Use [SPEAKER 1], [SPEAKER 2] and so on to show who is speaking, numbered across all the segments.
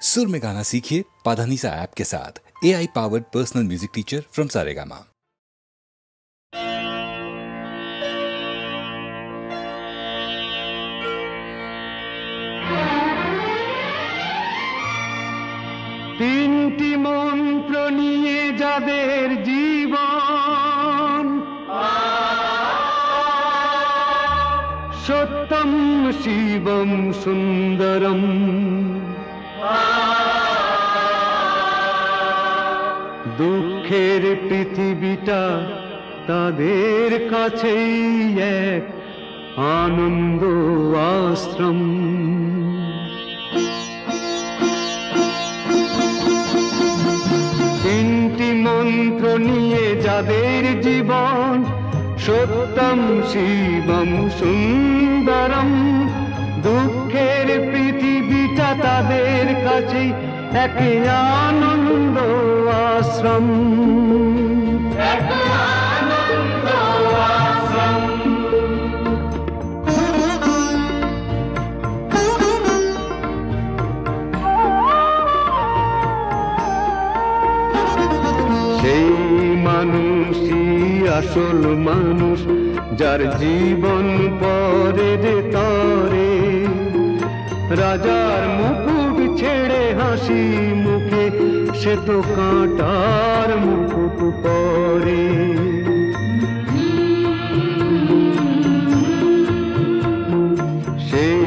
[SPEAKER 1] सुर में गाना सीखिए पाधानीसा ऐप के साथ। AI powered personal music teacher from Saregama.
[SPEAKER 2] তিনটি মন্ত্র নিয়ে যাদের জীবন, সত্যম শিবম সুন্দরম, দুঃখের পৃথিবীটা তাদের কাছেই এক আনন্দ আশ্রম। তিনটি মন্ত্র নিয়ে যাদের জীবন, সত্যম শিবম সুন্দরম, দুঃখের পৃথিবীটা তাদের কাছেই এক আনন্দ আশ্রম। সেই মানুষই আসল মানুষ, যার জীবন পরে যে তরে, রাজার মুকুট ছেড়ে হাসি মুখে সে তো কাঁটার মুকুট পরে। সেই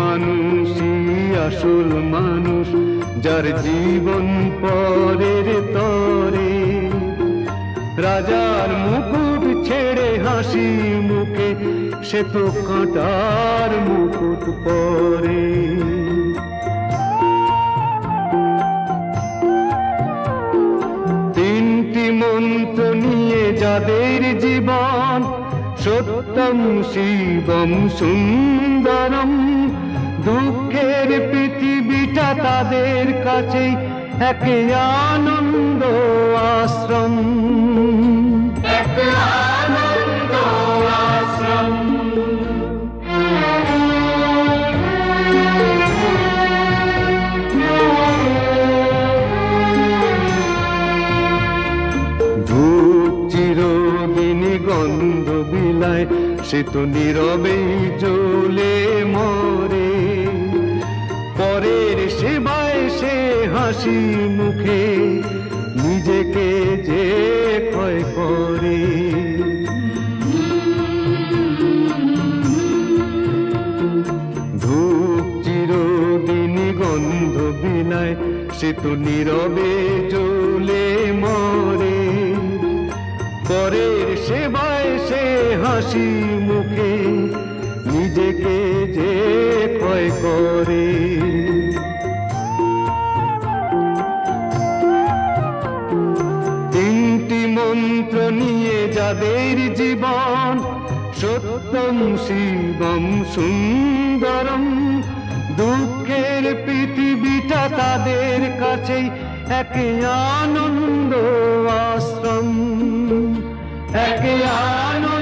[SPEAKER 2] মানুষই আসল মানুষ, যার জীবন পরের তরে, রাজার মুকুট ছেড়ে হাসি মুখে সে তো কাঁটার মুকুট পরে। তিনটি মন্ত্র নিয়ে যাদের জীবন, সত্যম শিবম সুন্দরম, দুঃখের পৃথিবীটা তাদের কাছেই এক আনন্দ আশ্রম। ধূপ চিরদিনই গন্ধ বিলায়, সে তো নীরবেই জ্বলে মরে, পরের সেবায় সে হাসি মুখে নিজেকে যে ক্ষয় করে। ধূপ চিরদিনই গন্ধ বিলায়, সে তো নীরবে জ্বলে মরে, পরের সেবায় সে হাসি মুখে নিজেকে যে ক্ষয় করে। তিনটি মন্ত্র নিয়ে যাদের জীবন, সত্যম শিবম সুন্দরম, দুঃখের পৃথিবীটা তাদের কাছেই এক আনন্দ আশ্রম, এক আনন্দ